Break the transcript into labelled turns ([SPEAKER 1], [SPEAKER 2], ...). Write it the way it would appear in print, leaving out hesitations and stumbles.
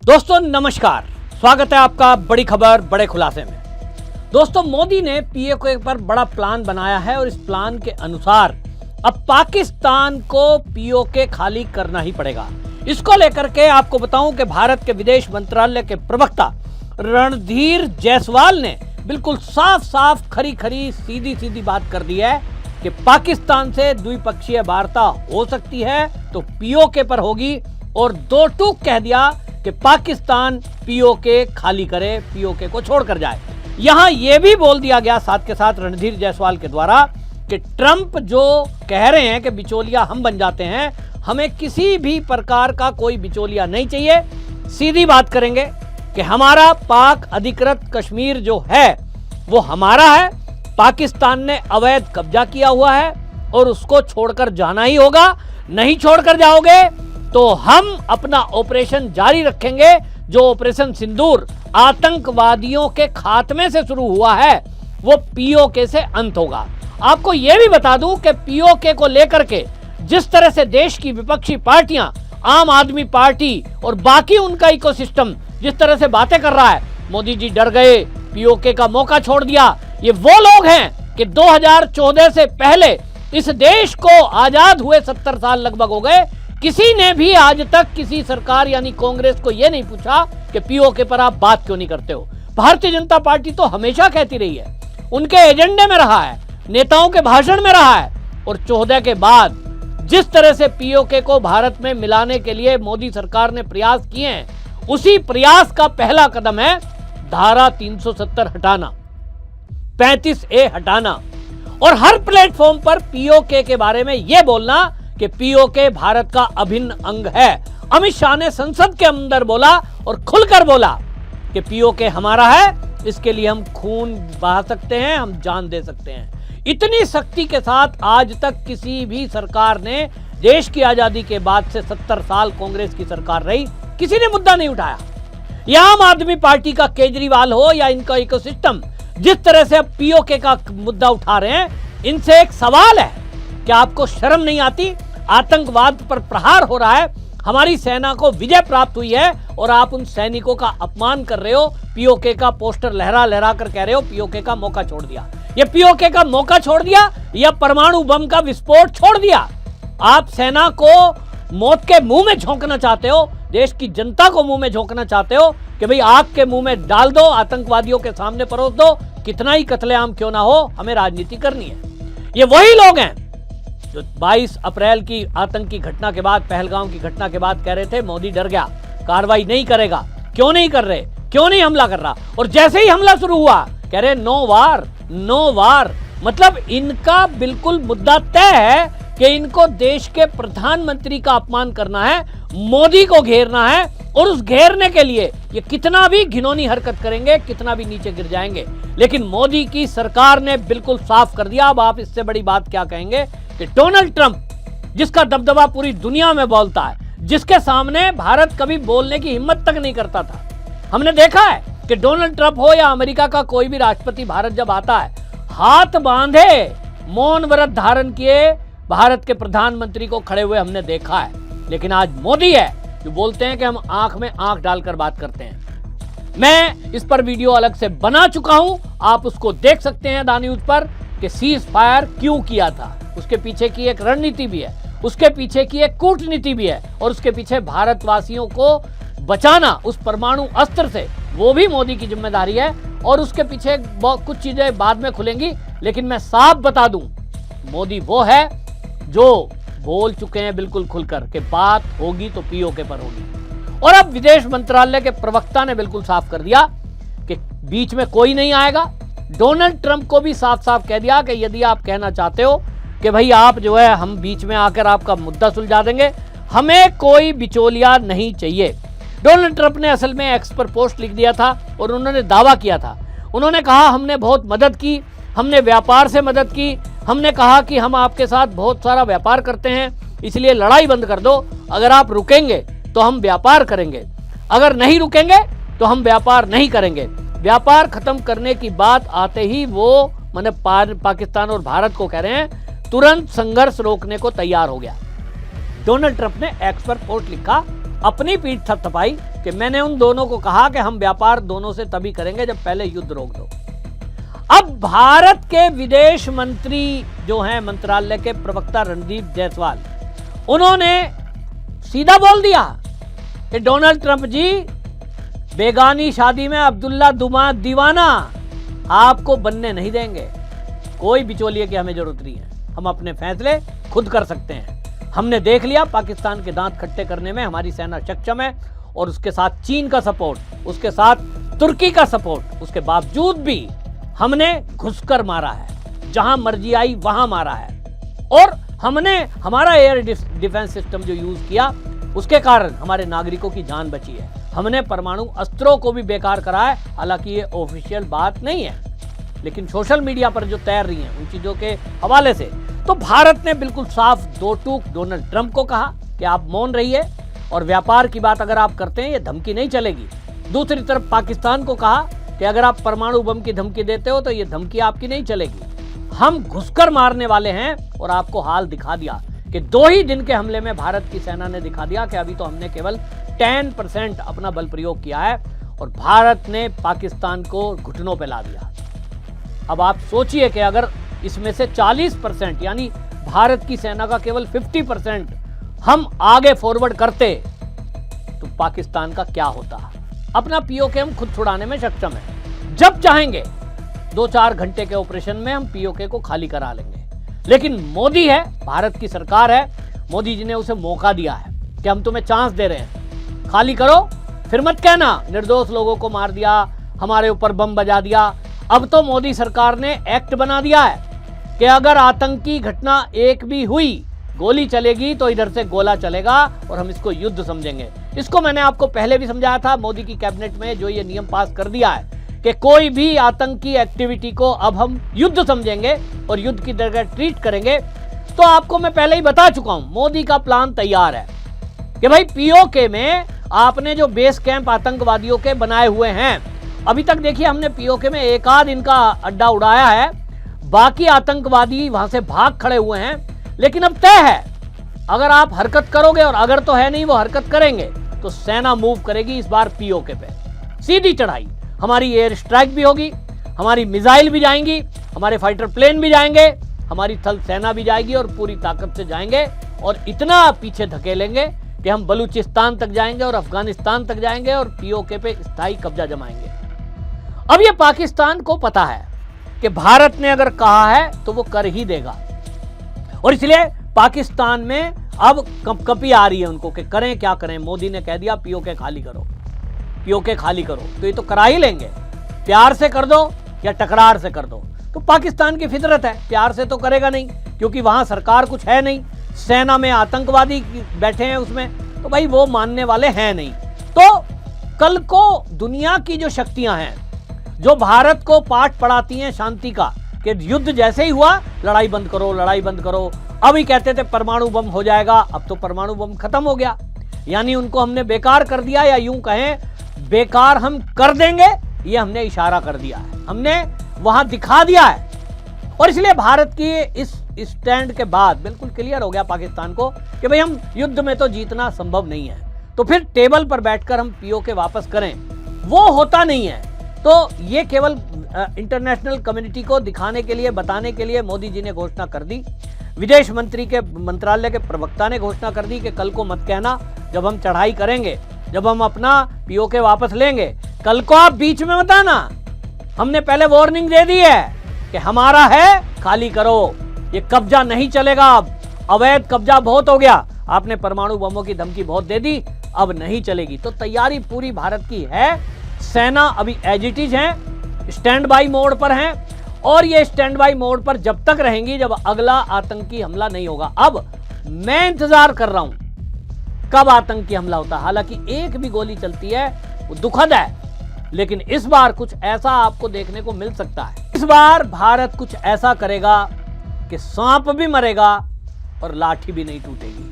[SPEAKER 1] दोस्तों नमस्कार, स्वागत है आपका बड़ी खबर बड़े खुलासे में। दोस्तों मोदी ने पीओके पर बड़ा प्लान बनाया है और इस प्लान के अनुसार अब पाकिस्तान को पीओके खाली करना ही पड़ेगा। इसको लेकर के आपको बताऊं कि भारत के विदेश मंत्रालय के प्रवक्ता रणधीर जायसवाल ने बिल्कुल साफ साफ खरी खरी सीधी सीधी बात कर दी है कि पाकिस्तान से द्विपक्षीय वार्ता हो सकती है तो पीओके पर होगी, और दो टूक कह दिया कि पाकिस्तान पीओके खाली करे, पीओके को छोड़कर जाए। यहां यह भी बोल दिया गया साथ के साथ रणधीर जायसवाल के द्वारा कि ट्रंप जो कह रहे हैं कि बिचौलिया हम बन जाते हैं, हमें किसी भी प्रकार का कोई बिचौलिया नहीं चाहिए। सीधी बात करेंगे कि हमारा पाक अधिकृत कश्मीर जो है वो हमारा है, पाकिस्तान ने अवैध कब्जा किया हुआ है और उसको छोड़कर जाना ही होगा। नहीं छोड़कर जाओगे तो हम अपना ऑपरेशन जारी रखेंगे। जो ऑपरेशन सिंदूर आतंकवादियों के खात्मे से शुरू हुआ है वो पीओके से अंत होगा। आपको यह भी बता दूं कि पीओके को लेकर के जिस तरह से देश की विपक्षी पार्टियां, आम आदमी पार्टी और बाकी उनका इकोसिस्टम जिस तरह से बातें कर रहा है, मोदी जी डर गए, पीओके का मौका छोड़ दिया। ये वो लोग हैं कि 2014 से पहले इस देश को आजाद हुए 70 साल लगभग हो गए, किसी ने भी आज तक किसी सरकार यानी कांग्रेस को यह नहीं पूछा कि पीओके पर आप बात क्यों नहीं करते हो। भारतीय जनता पार्टी तो हमेशा कहती रही है, उनके एजेंडे में रहा है, नेताओं के भाषण में रहा है। और 14 के बाद जिस तरह से पीओके को भारत में मिलाने के लिए मोदी सरकार ने प्रयास किए हैं, उसी प्रयास का पहला कदम है धारा 370 हटाना, 35A हटाना और हर प्लेटफॉर्म पर पीओके के बारे में यह बोलना कि पीओके भारत का अभिन्न अंग है। अमित शाह ने संसद के अंदर बोला और खुलकर बोला कि पीओके हमारा है, इसके लिए हम खून बहा सकते हैं, हम जान दे सकते हैं। इतनी सख्ती के साथ आज तक किसी भी सरकार ने, देश की आजादी के बाद से 70 साल कांग्रेस की सरकार रही, किसी ने मुद्दा नहीं उठाया। या आम आदमी पार्टी का केजरीवाल हो या इनका इकोसिस्टम जिस तरह से अब पीओके का मुद्दा उठा रहे हैं, इनसे एक सवाल है, क्या आपको शर्म नहीं आती? आतंकवाद पर प्रहार हो रहा है, हमारी सेना को विजय प्राप्त हुई है और आप उन सैनिकों का अपमान कर रहे हो। पीओके का पोस्टर लहरा लहरा कर कह रहे हो पीओके का मौका छोड़ दिया। ये पीओके का मौका छोड़ दिया या परमाणु बम का विस्फोट छोड़ दिया? आप सेना को मौत के मुंह में झोंकना चाहते हो, देश की जनता को मुंह में झोंकना चाहते हो कि भाई आग के मुंह में डाल दो, आतंकवादियों के सामने परोस दो, कितना ही कत्लेआम क्यों ना हो, हमें राजनीति करनी है। ये वही लोग हैं जो 22 अप्रैल की आतंकी घटना के बाद, पहलगाम की घटना के बाद कह रहे थे मोदी डर गया, कार्रवाई नहीं करेगा। क्यों नहीं कर रहे, क्यों नहीं हमला कर रहा? और जैसे ही हमला शुरू हुआ कह रहे नो वार, नो वार। मतलब इनका बिल्कुल मुद्दा तय है कि इनको देश के प्रधानमंत्री का अपमान करना है, मोदी को घेरना है, और उस घेरने के लिए ये कितना भी घिनौनी हरकत करेंगे, कितना भी नीचे गिर जाएंगे। लेकिन मोदी की सरकार ने बिल्कुल साफ कर दिया। अब आप इससे बड़ी बात क्या कहेंगे कि डोनाल्ड ट्रंप, जिसका दबदबा पूरी दुनिया में बोलता है, जिसके सामने भारत कभी बोलने की हिम्मत तक नहीं करता था। हमने देखा है कि डोनाल्ड ट्रंप हो या अमेरिका का कोई भी राष्ट्रपति भारत जब आता है, हाथ बांधे मौन व्रत धारण किए भारत के प्रधानमंत्री को खड़े हुए हमने देखा है। लेकिन आज मोदी है जो बोलते हैं कि हम आंख में आंख डालकर बात करते हैं। मैं इस पर वीडियो अलग से बना चुका हूं, आप उसको देख सकते हैं दा न्यूज पर कि सीज फायर क्यों किया था। उसके पीछे की एक रणनीति भी है, उसके पीछे की एक कूटनीति भी है, और उसके पीछे भारतवासियों को बचाना उस परमाणु अस्त्र से, वो भी मोदी की जिम्मेदारी है। और उसके पीछे कुछ चीजें बाद में खुलेंगी, लेकिन मैं साफ बता दूं, मोदी वो है जो बोल चुके हैं बिल्कुल खुलकर कि बात होगी तो पीओके पर होगी। और अब विदेश मंत्रालय के प्रवक्ता ने बिल्कुल साफ कर दिया कि बीच में कोई नहीं आएगा। डोनाल्ड ट्रंप को भी साफ साफ कह दिया कि यदि आप कहना चाहते हो कि भाई आप जो है हम बीच में आकर आपका मुद्दा सुलझा देंगे, हमें कोई बिचौलिया नहीं चाहिए। डोनाल्ड ट्रंप ने असल में एक्स पर पोस्ट लिख दिया था और उन्होंने दावा किया था, उन्होंने कहा हमने बहुत मदद की, हमने व्यापार से मदद की, हमने कहा कि हम आपके साथ बहुत सारा व्यापार करते हैं, इसलिए लड़ाई बंद कर दो, अगर आप रुकेंगे तो हम व्यापार करेंगे, अगर नहीं रुकेंगे तो हम व्यापार नहीं करेंगे। व्यापार खत्म करने की बात आते ही वो मैंने पाकिस्तान और भारत को कह रहे हैं तुरंत संघर्ष रोकने को तैयार हो गया। डोनाल्ड ट्रंप ने एक्स पर पोस्ट लिखा, अपनी पीठ थपथपाई कि मैंने उन दोनों को कहा कि हम व्यापार दोनों से तभी करेंगे जब पहले युद्ध रोक दो। अब भारत के विदेश मंत्री जो हैं, मंत्रालय के प्रवक्ता रणदीप जायसवाल, उन्होंने सीधा बोल दिया कि डोनाल्ड ट्रंप जी, बेगानी शादी में अब्दुल्ला दुमा दीवाना आपको बनने नहीं देंगे। कोई बिचौलिए की हमें जरूरत नहीं है, हम अपने फैसले खुद कर सकते हैं। हमने देख लिया पाकिस्तान के दांत खट्टे करने में हमारी सेना सक्षम है, और उसके साथ चीन का सपोर्ट, उसके साथ तुर्की का सपोर्ट, उसके बावजूद भी हमने घुसकर मारा है, जहां मर्जी आई वहां मारा है। और हमने हमारा एयर डिफेंस सिस्टम जो यूज किया, उसके कारण हमारे नागरिकों की जान बची है। हमने परमाणु अस्त्रों को भी बेकार करा है, हालांकि ये ऑफिशियल बात नहीं है, लेकिन सोशल मीडिया पर जो तैर रही हैं उन चीजों के हवाले से, तो भारत ने बिल्कुल साफ दो टूक डोनाल्ड ट्रंप को कहा कि आप मौन रहिए, और व्यापार की बात अगर आप करते हैं ये धमकी नहीं चलेगी। दूसरी तरफ पाकिस्तान को कहा कि अगर आप परमाणु बम की धमकी देते हो तो ये धमकी आपकी नहीं चलेगी। हम घुसकर मारने वाले हैं, और आपको हाल दिखा दिया कि 2 ही दिन के हमले में भारत की सेना ने दिखा दिया कि अभी तो हमने केवल 10% अपना बल प्रयोग किया है, और भारत ने पाकिस्तान को घुटनों पे ला दिया। अब आप सोचिए कि अगर इसमें से 40% यानी भारत की सेना का केवल 50% हम आगे फॉरवर्ड करते तो पाकिस्तान का क्या होता। अपना पीओके हम खुद छुड़ाने में सक्षम है, जब चाहेंगे 2-4 घंटे के ऑपरेशन में हम पीओके को खाली करा लेंगे। लेकिन मोदी है, भारत की सरकार है, मोदी जी ने उसे मौका दिया है कि हम तुम्हें चांस दे रहे हैं, खाली करो, फिर मत कहना निर्दोष लोगों को मार दिया, हमारे ऊपर बम बजा दिया। अब तो मोदी सरकार ने एक्ट बना दिया है कि अगर आतंकी घटना एक भी हुई, गोली चलेगी तो इधर से गोला चलेगा, और हम इसको युद्ध समझेंगे। इसको मैंने आपको पहले भी समझाया था। मोदी की कैबिनेट में जो ये नियम पास कर दिया है कि कोई भी आतंकी एक्टिविटी को अब हम युद्ध समझेंगे और युद्ध की तरह ट्रीट करेंगे, तो आपको मैं पहले ही बता चुका हूं, मोदी का प्लान तैयार है कि भाई पीओके में आपने जो बेस कैंप आतंकवादियों के बनाए हुए हैं, अभी तक देखिए हमने पीओके में एक आध इनका अड्डा उड़ाया है, बाकी आतंकवादी वहां से भाग खड़े हुए हैं। लेकिन अब तय है, अगर आप हरकत करोगे, और अगर तो है नहीं वो हरकत करेंगे, तो सेना मूव करेगी इस बार पीओके पे, सीधी चढ़ाई। हमारी एयर स्ट्राइक भी होगी, हमारी मिसाइल भी जाएंगी, हमारे फाइटर प्लेन भी जाएंगे, हमारी थल सेना भी जाएगी, और पूरी ताकत से जाएंगे, और इतना पीछे धकेलेंगे कि हम बलूचिस्तान तक जाएंगे और अफगानिस्तान तक जाएंगे, और पीओके पे स्थायी कब्जा जमाएंगे। अब ये पाकिस्तान को पता है कि भारत ने अगर कहा है तो वो कर ही देगा, और इसलिए पाकिस्तान में अब कंपकपी आ रही है उनको कि करें क्या करें। मोदी ने कह दिया पीओके खाली करो, पीओके खाली करो, तो ये तो करा ही लेंगे, प्यार से कर दो या टकरार से कर दो। तो पाकिस्तान की फितरत है, प्यार से तो करेगा नहीं, क्योंकि वहां सरकार कुछ है नहीं, सेना में आतंकवादी बैठे हैं उसमें, तो भाई वो मानने वाले हैं नहीं। तो कल को दुनिया की जो शक्तियां हैं, जो भारत को पाठ पढ़ाती हैं शांति का, कि युद्ध जैसे ही हुआ लड़ाई बंद करो, लड़ाई बंद करो। अभी कहते थे परमाणु बम हो जाएगा, अब तो परमाणु बम खत्म हो गया, यानी उनको हमने बेकार कर दिया, या यूं कहें बेकार हम कर देंगे, ये हमने इशारा कर दिया है, हमने वहां दिखा दिया है। और इसलिए भारत की इस स्टैंड के बाद बिल्कुल क्लियर हो गया पाकिस्तान को कि भाई हम युद्ध में तो जीतना संभव नहीं है, तो फिर टेबल पर बैठकर हम पीओके वापस करें, वो होता नहीं है। तो ये केवल इंटरनेशनल कम्युनिटी को दिखाने के लिए, बताने के लिए मोदी जी ने घोषणा कर दी। विदेश मंत्री के मंत्रालय के प्रवक्ता ने घोषणा कर दी कि कल को मत कहना, जब हम चढ़ाई करेंगे, जब हम अपना पीओके वापस लेंगे, कल को आप बीच में मत आना, हमने पहले वार्निंग दे दी है कि हमारा है, खाली करो, ये कब्जा नहीं चलेगा। अब अवैध कब्जा बहुत हो गया, आपने परमाणु बमों की धमकी बहुत दे दी, अब नहीं चलेगी। तो तैयारी पूरी भारत की है, सेना अभी एज इट इज है, स्टैंड बाई मोड पर हैं, और ये स्टैंड बाई मोड पर जब तक रहेंगी जब अगला आतंकी हमला नहीं होगा। अब मैं इंतजार कर रहा हूं कब आतंकी हमला होता है। हालांकि एक भी गोली चलती है वो दुखद है, लेकिन इस बार कुछ ऐसा आपको देखने को मिल सकता है। इस बार भारत कुछ ऐसा करेगा कि सांप भी मरेगा और लाठी भी नहीं टूटेगी।